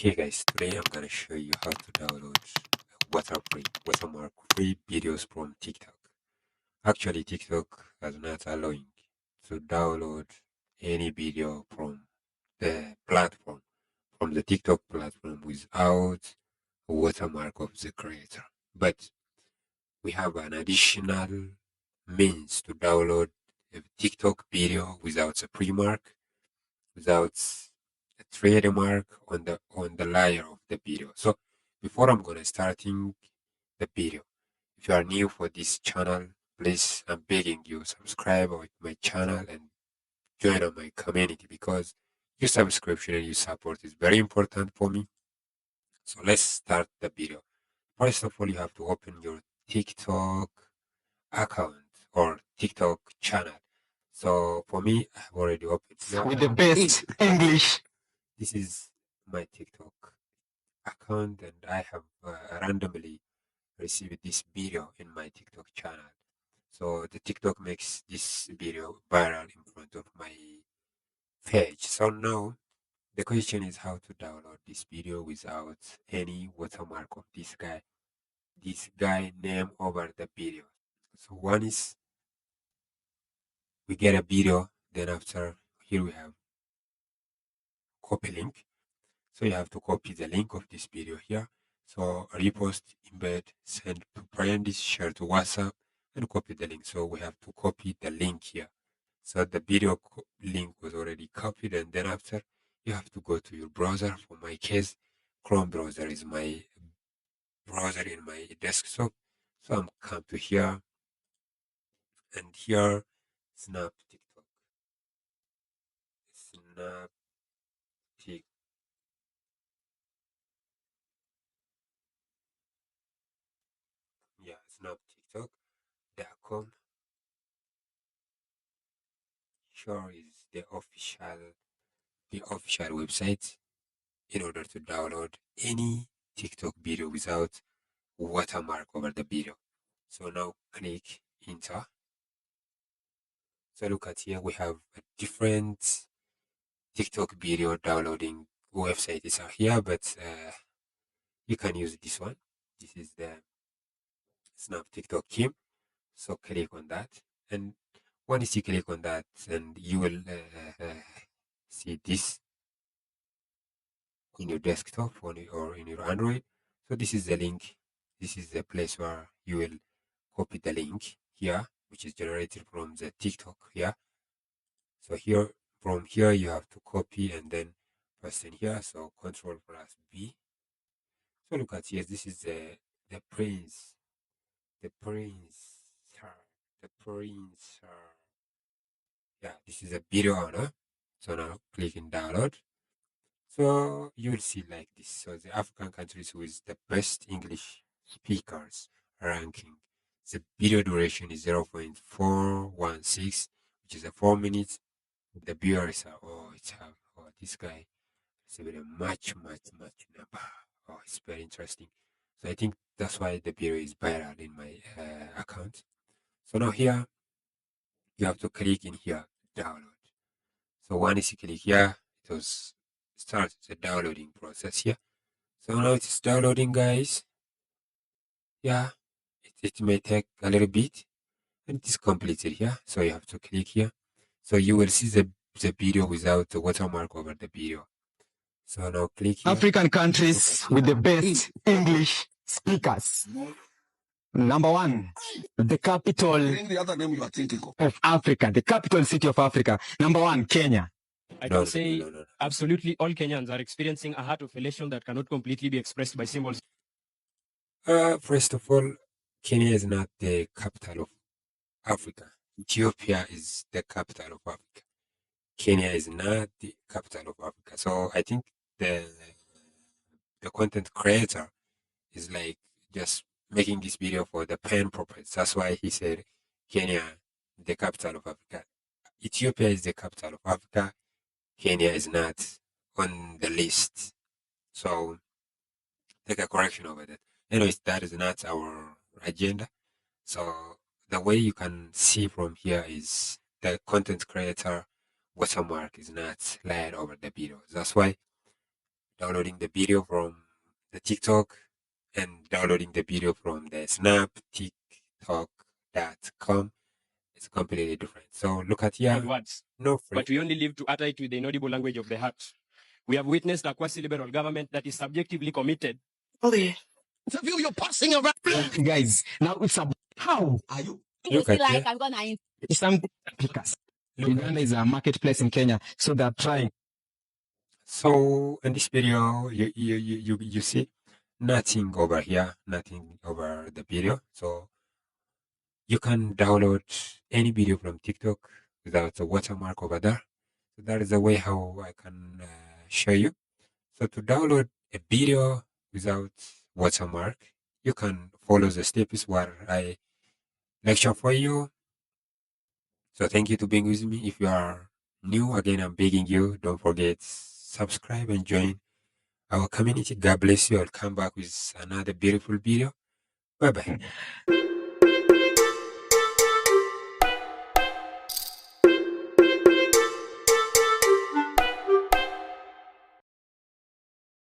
Okay guys, today I'm gonna show you how to download watermark free videos from TikTok. Actually, TikTok is not allowing to download any video from the platform, from the TikTok platform without a watermark of the creator. But we have an additional means to download a TikTok video without a pre-mark, without a trademark on the layer of the video. So before I'm gonna starting the video, if you are new for this channel, please I'm begging you subscribe on my channel and join on my community because your subscription and your support is very important for me. So let's start the video. First of all, you have to open your TikTok account or TikTok channel. So for me, I've already opened with the best English. This is my TikTok account, and I have randomly received this video in my TikTok channel. So the TikTok makes this video viral in front of my page. So now the question is how to download this video without any watermark of this guy name over the video. So one is we get a video, then after here we have copy link. So you have to copy the link of this video here. So repost, embed, send to friends, share to WhatsApp, and copy the link. So we have to copy the link here. So the video link was already copied, and then after you have to go to your browser. For my case, Chrome browser is my browser in my desktop. So I'm come to here, and here snap TikTok. Snap TikTok. Yeah, snap TikTok. The account sure is the official website in order to download any TikTok video without watermark over the video. So now click enter. So look at here, we have a different TikTok video downloading websites are here, but you can use this one. This is the Snap TikTok Kim. So click on that, and once you click on that, and you will see this in your desktop or in your Android. So this is the link. This is the place where you will copy the link here, which is generated from the TikTok here. So here, from here, you have to copy and then paste in here. So Control plus B. So look at here. This is the prince, the prince, the prince. Yeah, this is a video owner. So now click in download. So you will see like this. So the African countries with the best English speakers ranking. The video duration is 0.416, which is a 4 minutes. The viewers are this guy is a much number. Oh, it's very interesting. So I think that's why the video is viral in my account. So now here you have to click in here, download. So once you click here, it was starts the downloading process here. So now it's downloading, guys. Yeah, it may take a little bit, and it is completed here. So you have to click here. So you will see the video without the watermark over the video. So now click here. African countries with the best English speakers. Number one, the capital of Africa, the capital city of Africa. Number one, Kenya. I can say absolutely all Kenyans are experiencing a heart of elation that cannot completely be expressed by symbols. First of all, Kenya is not the capital of Africa. Ethiopia is the capital of Africa. Kenya is not the capital of Africa. So I think the content creator is like just making this video for the pen purpose. That's why he said Kenya, the capital of Africa. Ethiopia is the capital of Africa. Kenya is not on the list. So take a correction over that. Anyways, that is not our agenda. So the way you can see from here is the content creator watermark is not laid over the video. That's why downloading the video from the TikTok and downloading the video from the Snap TikTok.com. It's completely different. So look at here. Words. No free. But we only live to utter it with the inaudible language of the heart. We have witnessed a quasi-liberal government that is subjectively committed. Interview you're passing around. Guys, now it's about how are you? Look at here. I'm gonna Some because Uganda is a marketplace in Kenya, so they're trying. So in this video, you see nothing over here, nothing over the video. So you can download any video from TikTok without a watermark over there. So that is the way how I can show you. So to download a video without watermark, you can follow the steps where I lecture for you. So thank you to being with me. If you are new, again, I'm begging you, don't forget, subscribe and join our community. God bless you. I'll come back with another beautiful video. Bye-bye.